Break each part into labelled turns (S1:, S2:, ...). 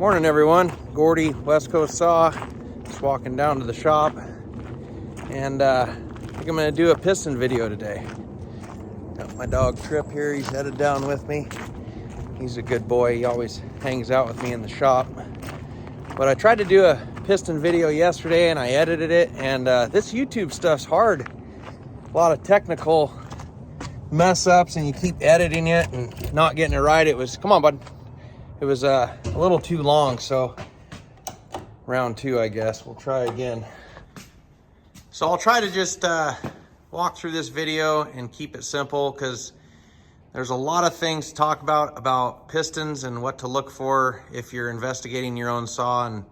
S1: Morning everyone, Gordy, West Coast Saw, just walking down to the shop, and I think I'm going to do a piston video today. Got my dog Trip here, he's headed down with me. He's a good boy, he always hangs out with me in the shop. But I tried to do a piston video yesterday and I edited it, and this YouTube stuff's hard. A lot of technical mess ups and you keep editing it and not getting it right. It was, come on bud. It was a little too long, so round two, I guess. We'll try again. So I'll try to just walk through this video and keep it simple, because there's a lot of things to talk about pistons and what to look for if you're investigating your own saw, and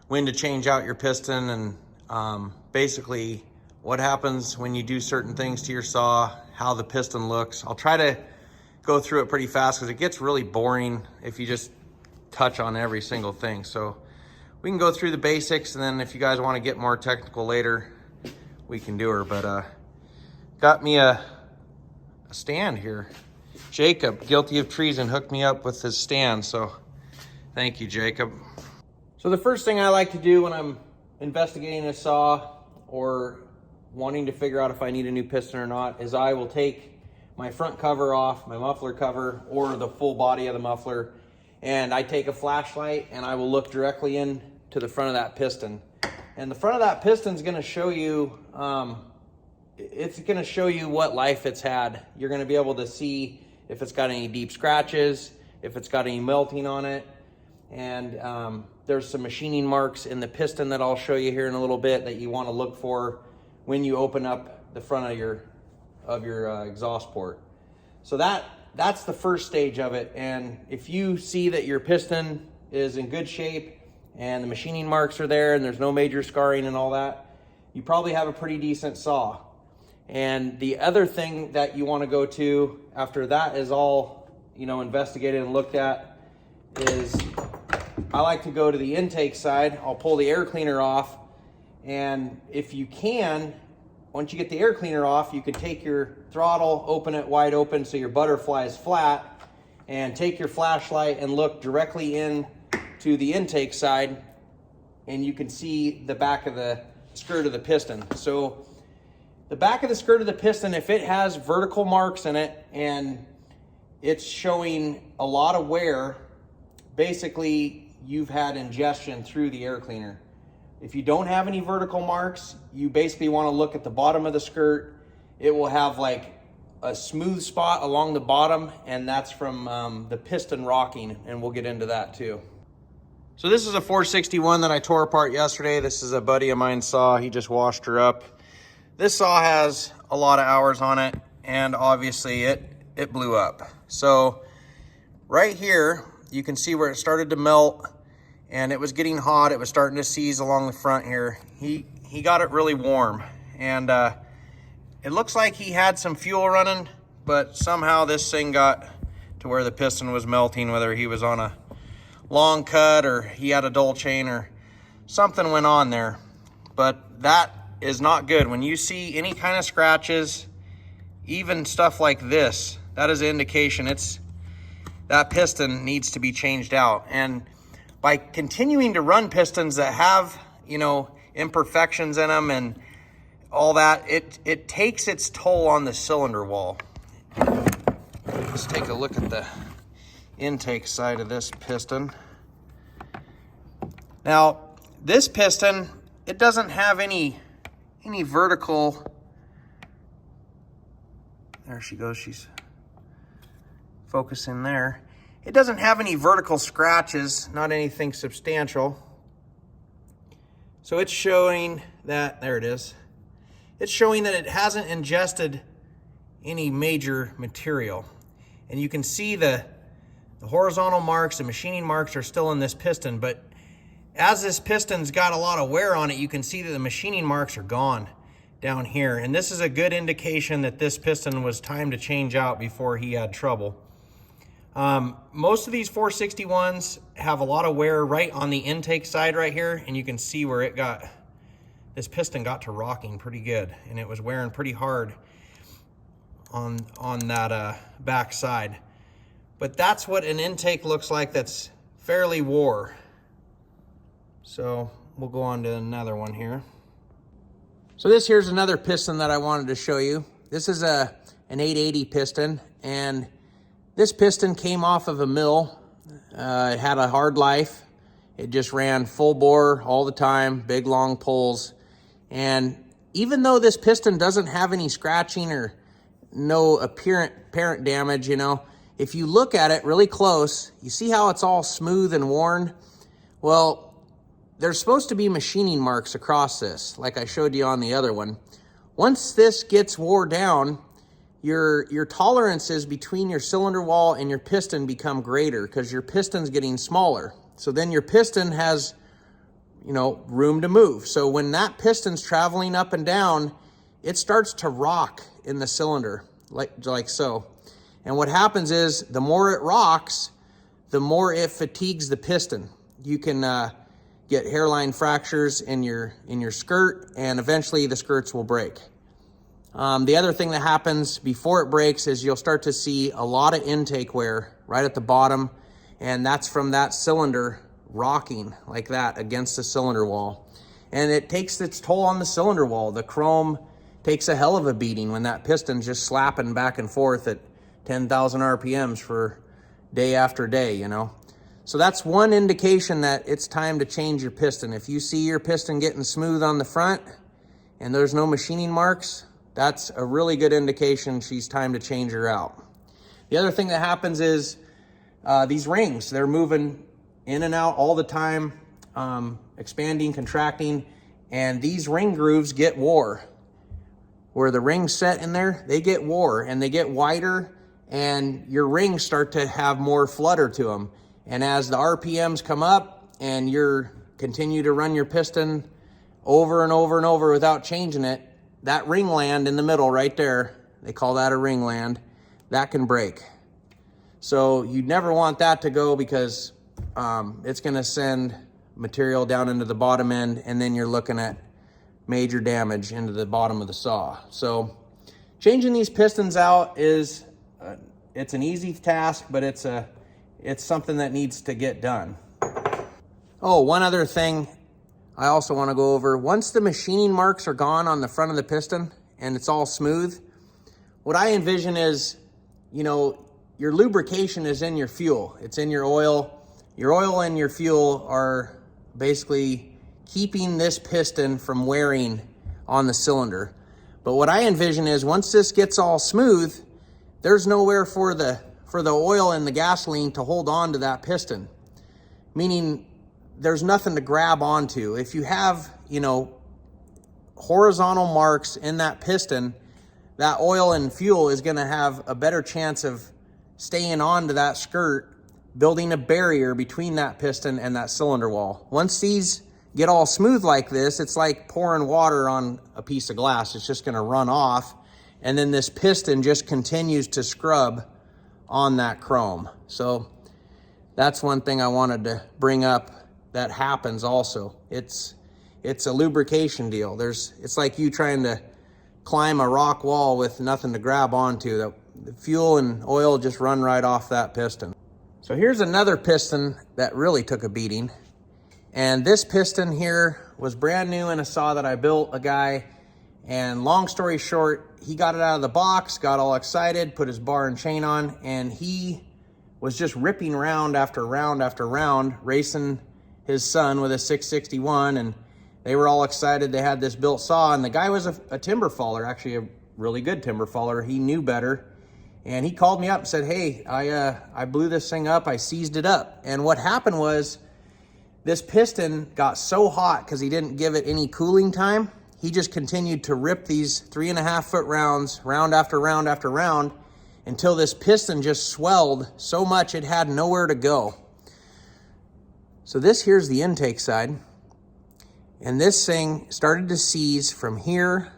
S1: when to change out your piston, and basically what happens when you do certain things to your saw, how the piston looks. I'll try to go through it pretty fast because it gets really boring if you just touch on every single thing. So we can go through the basics, and then if you guys want to get more technical later, we can do her. But got me a stand here. Jacob, guilty of treason, hooked me up with his stand, so thank you, Jacob. So the first thing I like to do when I'm investigating a saw or wanting to figure out if I need a new piston or not is I will take my front cover off, my muffler cover, or the full body of the muffler, and I take a flashlight and I will look directly into the front of that piston. And the front of that piston is going to show you, it's going to show you what life it's had. You're going to be able to see if it's got any deep scratches, if it's got any melting on it, and there's some machining marks in the piston that I'll show you here in a little bit that you want to look for when you open up the front of your exhaust port. So that's the first stage of it. And if you see that your piston is in good shape and the machining marks are there and there's no major scarring and all that, you probably have a pretty decent saw. And the other thing that you want to go to after that is all, investigated and looked at, is I like to go to the intake side. I'll pull the air cleaner off, and if you can, once you get the air cleaner off, you can take your throttle, open it wide open so your butterfly is flat, and take your flashlight and look directly in to the intake side, and you can see the back of the skirt of the piston. So the back of the skirt of the piston, if it has vertical marks in it and it's showing a lot of wear, basically you've had ingestion through the air cleaner. If you don't have any vertical marks, you basically want to look at the bottom of the skirt. It will have like a smooth spot along the bottom, and that's from the piston rocking, and we'll get into that too. So this is a 461 that I tore apart yesterday. This is a buddy of mine's saw. He just washed her up. This saw has a lot of hours on it, and obviously it blew up. So right here, you can see where it started to melt, and it was getting hot. It was starting to seize along the front here. He got it really warm, and it looks like he had some fuel running, but somehow this thing got to where the piston was melting, whether he was on a long cut or he had a dull chain or something went on there. But that is not good. When you see any kind of scratches, even stuff like this, that is an indication that piston needs to be changed out. And by continuing to run pistons that have, imperfections in them and all that, it takes its toll on the cylinder wall. Let's take a look at the intake side of this piston. Now, this piston, it doesn't have any vertical. There she goes, she's focusing there. It doesn't have any vertical scratches, not anything substantial. So it's showing that, there it is. It's showing that it hasn't ingested any major material. And you can see the horizontal marks, the machining marks are still in this piston, but as this piston's got a lot of wear on it, you can see that the machining marks are gone down here. And this is a good indication that this piston was time to change out before he had trouble. Most of these 461s have a lot of wear right on the intake side right here, and you can see where this piston got to rocking pretty good, and it was wearing pretty hard on that back side. But that's what an intake looks like that's fairly wore. So we'll go on to another one here. So here's another piston that I wanted to show you. This is an 880 piston, and this piston came off of a mill. It had a hard life. It just ran full bore all the time, big long pulls. And even though this piston doesn't have any scratching or no apparent damage, you know, if you look at it really close, you see how it's all smooth and worn? Well, there's supposed to be machining marks across this, like I showed you on the other one. Once this gets wore down, your tolerances between your cylinder wall and your piston become greater because your piston's getting smaller. So then your piston has, you know, room to move. So when that piston's traveling up and down, it starts to rock in the cylinder, like so. And what happens is the more it rocks, the more it fatigues the piston. You can get hairline fractures in your skirt, and eventually the skirts will break. The other thing that happens before it breaks is you'll start to see a lot of intake wear right at the bottom, and that's from that cylinder rocking like that against the cylinder wall. And it takes its toll on the cylinder wall. The chrome takes a hell of a beating when that piston's just slapping back and forth at 10,000 RPMs for day after day, you know. So that's one indication that it's time to change your piston. If you see your piston getting smooth on the front and there's no machining marks, that's a really good indication she's time to change her out. The other thing that happens is these rings, they're moving in and out all the time, expanding, contracting, and these ring grooves get wore. Where the rings set in there, they get wore and they get wider, and your rings start to have more flutter to them. And as the RPMs come up and you're continue to run your piston over and over and over without changing it, that ring land in the middle right there, they call that a ring land, that can break. So you never want that to go because it's gonna send material down into the bottom end, and then you're looking at major damage into the bottom of the saw. So changing these pistons out is, it's an easy task, but it's something that needs to get done. Oh, one other thing I also want to go over. Once the machining marks are gone on the front of the piston and it's all smooth, what I envision is, you know, your lubrication is in your fuel. It's in your oil. Your oil and your fuel are basically keeping this piston from wearing on the cylinder. But what I envision is once this gets all smooth, there's nowhere for the oil and the gasoline to hold on to that piston. Meaning there's nothing to grab onto. If you have, you know, horizontal marks in that piston, that oil and fuel is gonna have a better chance of staying onto that skirt, building a barrier between that piston and that cylinder wall. Once these get all smooth like this, it's like pouring water on a piece of glass. It's just gonna run off, and then this piston just continues to scrub on that chrome. So that's one thing I wanted to bring up that happens also. It's a lubrication deal. It's like you trying to climb a rock wall with nothing to grab onto. The fuel and oil just run right off that piston. So here's another piston that really took a beating. And this piston here was brand new in a saw that I built a guy. And long story short, he got it out of the box, got all excited, put his bar and chain on, and he was just ripping round after round after round, racing his son with a 661, and they were all excited. They had this built saw, and the guy was a timber faller, actually a really good timber faller. He knew better, and he called me up and said, hey, I blew this thing up, I seized it up. And what happened was this piston got so hot because he didn't give it any cooling time. He just continued to rip these 3.5 foot rounds, round after round after round, until this piston just swelled so much it had nowhere to go. So here's the intake side. And this thing started to seize from here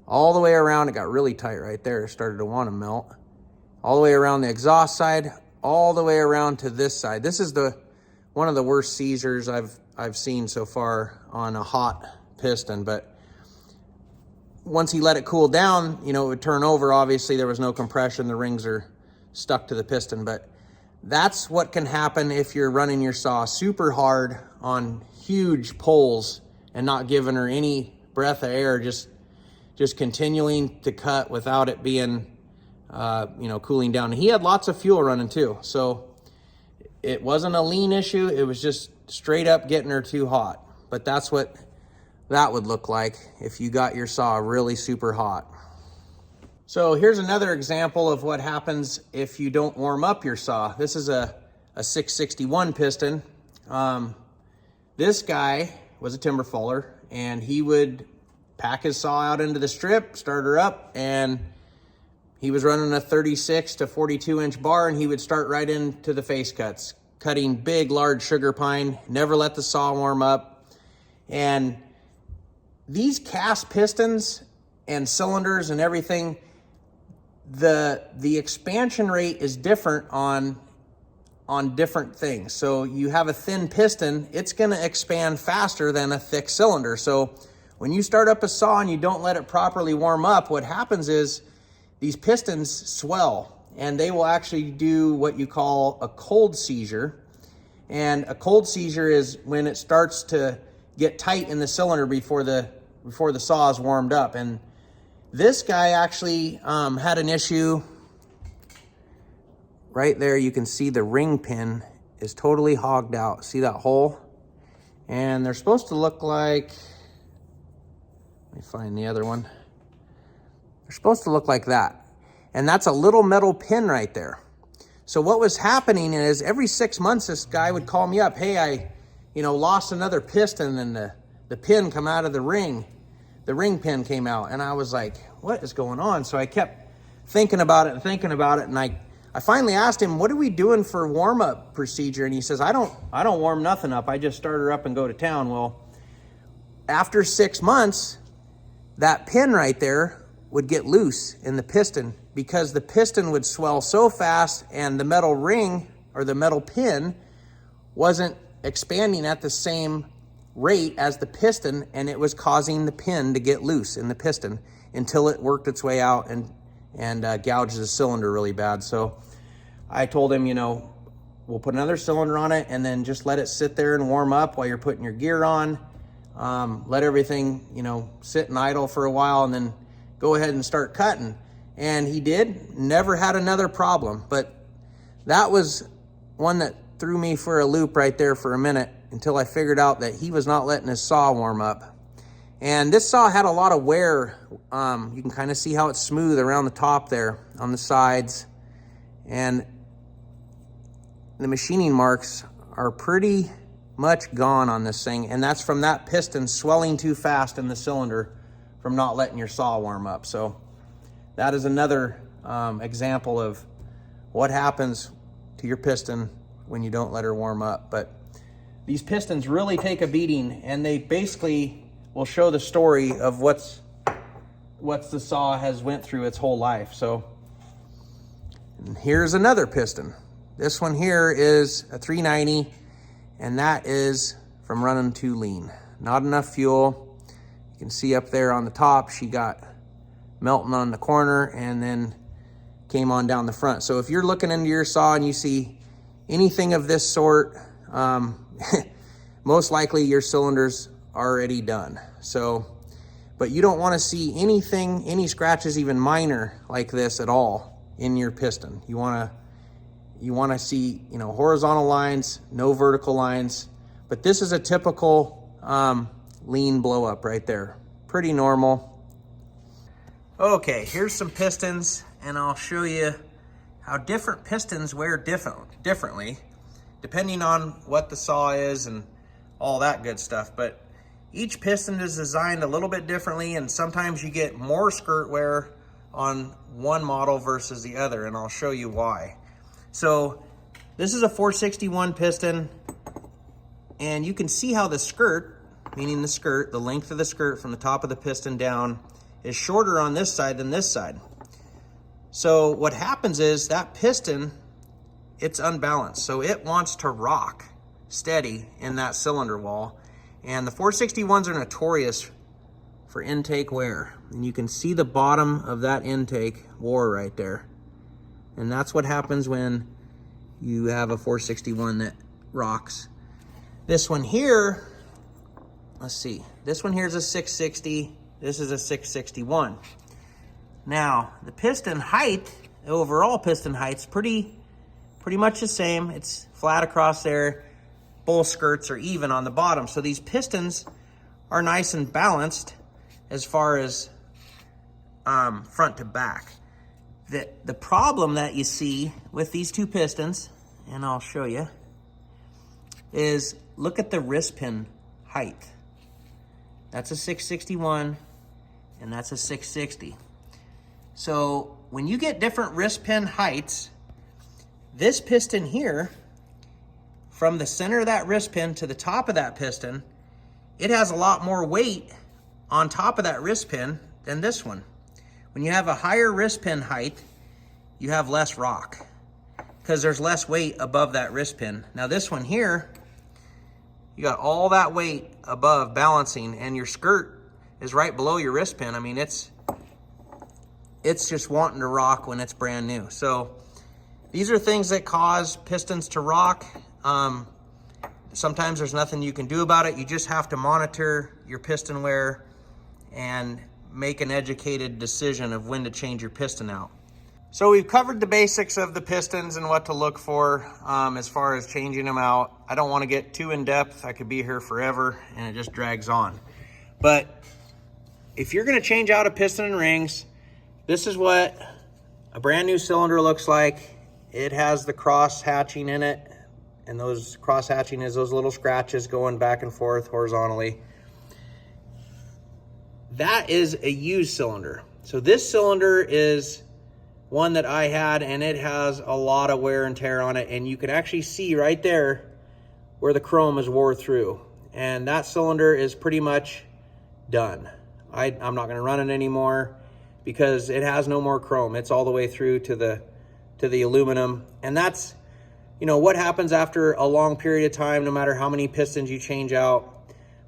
S1: all the way around. It got really tight right there. It started to want to melt. All the way around the exhaust side, all the way around to this side. This is one of the worst seizures I've seen so far on a hot piston. But once he let it cool down, you know, it would turn over. Obviously there was no compression. The rings are stuck to the piston, but That's what can happen if you're running your saw super hard on huge poles and not giving her any breath of air, just continuing to cut without it being, cooling down. And he had lots of fuel running too. So it wasn't a lean issue. It was just straight up getting her too hot. But that's what that would look like if you got your saw really super hot. So here's another example of what happens if you don't warm up your saw. This is a 661 piston. This guy was a timber faller, and he would pack his saw out into the strip, start her up, and he was running a 36 to 42 inch bar, and he would start right into the face cuts, cutting big, large sugar pine, never let the saw warm up. And these cast pistons and cylinders and everything, the expansion rate is different on different things. So you have a thin piston, it's going to expand faster than a thick cylinder. So when you start up a saw and you don't let it properly warm up, what happens is these pistons swell, and they will actually do what you call a cold seizure. And a cold seizure is when it starts to get tight in the cylinder before the saw is warmed up. And this guy actually had an issue right there. You can see the ring pin is totally hogged out. See that hole? And they're supposed to look like, let me find the other one. They're supposed to look like that. And that's a little metal pin right there. So what was happening is every 6 months, this guy would call me up. Hey, I lost another piston, and the pin come out of the ring. The ring pin came out, and I was like, what is going on? So I kept thinking about it, and I finally asked him, what are we doing for warm-up procedure? And he says, I don't warm nothing up. I just start her up and go to town. Well, after 6 months, that pin right there would get loose in the piston, because the piston would swell so fast, and the metal ring or the metal pin wasn't expanding at the same rate as the piston, and it was causing the pin to get loose in the piston until it worked its way out and gouged the cylinder really bad. So I told him, we'll put another cylinder on it, and then just let it sit there and warm up while you're putting your gear on. Let everything, sit and idle for a while, and then go ahead and start cutting. And he did, never had another problem. But that was one that threw me for a loop right there for a minute, until I figured out that he was not letting his saw warm up. And this saw had a lot of wear. You can kind of see how it's smooth around the top there on the sides. And the machining marks are pretty much gone on this thing. And that's from that piston swelling too fast in the cylinder from not letting your saw warm up. So that is another example of what happens to your piston when you don't let her warm up. But these pistons really take a beating, and they basically will show the story of what's the saw has went through its whole life. So here's another piston. This one here is a 390, and that is from running too lean. Not enough fuel. You can see up there on the top, she got melting on the corner and then came on down the front. So if you're looking into your saw and you see anything of this sort, most likely your cylinder's already done. So, but you don't want to see anything, any scratches, even minor like this at all in your piston. You want to see, horizontal lines, no vertical lines. But this is a typical lean blow up right there. Pretty normal. Okay, here's some pistons, and I'll show you how different pistons wear differently, depending on what the saw is and all that good stuff. But each piston is designed a little bit differently, and sometimes you get more skirt wear on one model versus the other, and I'll show you why. So this is a 461 piston, and you can see how the skirt, meaning the length of the skirt from the top of the piston down, is shorter on this side than this side. So what happens is that piston, it's unbalanced. So it wants to rock steady in that cylinder wall. And the 461s are notorious for intake wear. And you can see the bottom of that intake wore right there. And that's what happens when you have a 461 that rocks. This one here, let's see. This one here is a 660. This is a 661. Now, the piston height, the overall piston height's pretty much the same. It's flat across there. Both skirts are even on the bottom. So these pistons are nice and balanced as far as front to back. The problem that you see with these two pistons, and I'll show you, is look at the wrist pin height. That's a 661 and that's a 660. So when you get different wrist pin heights, this piston here, from the center of that wrist pin to the top of that piston, it has a lot more weight on top of that wrist pin than this one. When you have a higher wrist pin height, you have less rock because there's less weight above that wrist pin. Now this one here, you got all that weight above balancing, and your skirt is right below your wrist pin. I mean, it's just wanting to rock when it's brand new. So these are things that cause pistons to rock. Sometimes there's nothing you can do about it. You just have to monitor your piston wear and make an educated decision of when to change your piston out. So we've covered the basics of the pistons and what to look for as far as changing them out. I don't want to get too in depth. I could be here forever and it just drags on. But if you're going to change out a piston and rings, this is what a brand new cylinder looks like. It has the cross hatching in it, and those cross hatching is those little scratches going back and forth horizontally. That is a used cylinder. So this cylinder is one that I had, and it has a lot of wear and tear on it, and you can actually see right there where the chrome is wore through, and that cylinder is pretty much done. I'm not going to run it anymore because it has no more chrome. It's all the way through to the aluminum, and that's, you know, what happens after a long period of time, no matter how many pistons you change out.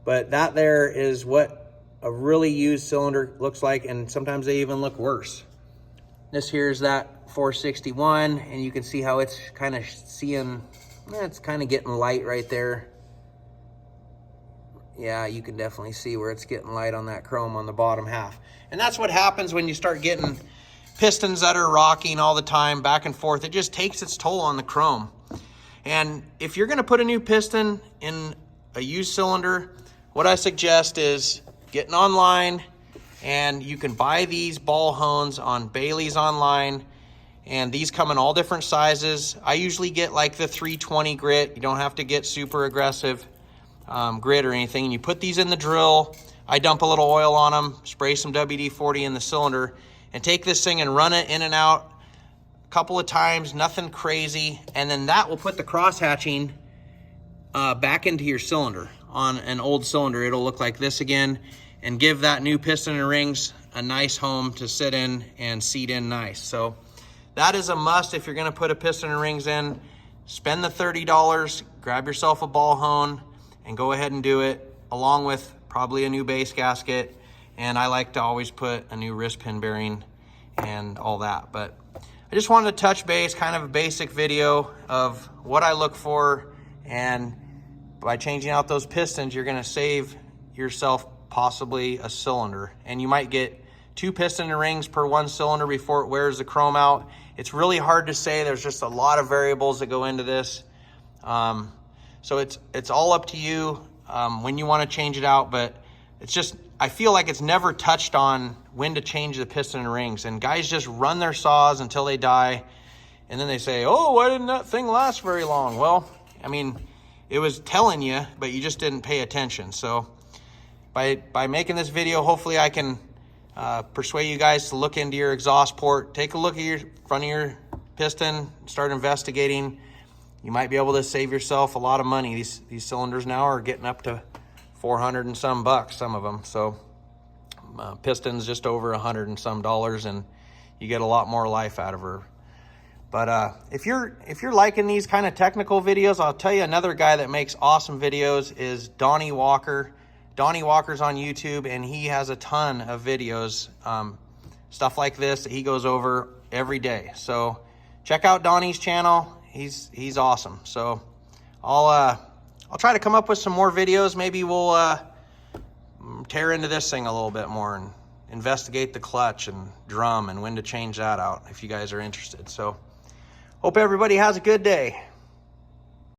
S1: But that there is what a really used cylinder looks like, and sometimes they even look worse. This here is that 461, and you can see how it's kind of it's kind of getting light right there. Yeah, you can definitely see where it's getting light on that chrome on the bottom half. And that's what happens when you start getting pistons that are rocking all the time, back and forth. It just takes its toll on the chrome. And if you're gonna put a new piston in a used cylinder, what I suggest is getting online, and you can buy these ball hones on Bailey's online, and these come in all different sizes. I usually get like the 320 grit. You don't have to get super aggressive grit or anything. And you put these in the drill. I dump a little oil on them, spray some WD-40 in the cylinder, and take this thing and run it in and out a couple of times, nothing crazy. And then that will put the cross hatching back into your cylinder. On an old cylinder, it'll look like this again, and give that new piston and rings a nice home to sit in and seat in nice. So that is a must if you're gonna put a piston and rings in. Spend the $30, grab yourself a ball hone, and go ahead and do it, along with probably a new base gasket. And I like to always put a new wrist pin bearing and all that. But I just wanted to touch base, kind of a basic video of what I look for. And by changing out those pistons, you're gonna save yourself possibly a cylinder. And you might get 2 piston and rings per 1 cylinder before it wears the chrome out. It's really hard to say. There's just a lot of variables that go into this. So it's all up to you when you want to change it out, but it's just, I feel like it's never touched on when to change the piston and rings. And guys just run their saws until they die, and then they say, oh, why didn't that thing last very long? Well, I mean, it was telling you, but you just didn't pay attention. So by making this video, hopefully I can persuade you guys to look into your exhaust port, take a look at your front of your piston, start investigating. You might be able to save yourself a lot of money. These cylinders now are getting up to 400 and some bucks, some of them. So pistons just over 100 and some dollars, and you get a lot more life out of her. But if you're liking these kind of technical videos, I'll tell you another guy that makes awesome videos is Donnie Walker. Donnie Walker's on YouTube, and he has a ton of videos, stuff like this that he goes over every day. So check out Donnie's channel. he's awesome. So I'll try to come up with some more videos. Maybe we'll tear into this thing a little bit more and investigate the clutch and drum and when to change that out if you guys are interested. So hope everybody has a good day.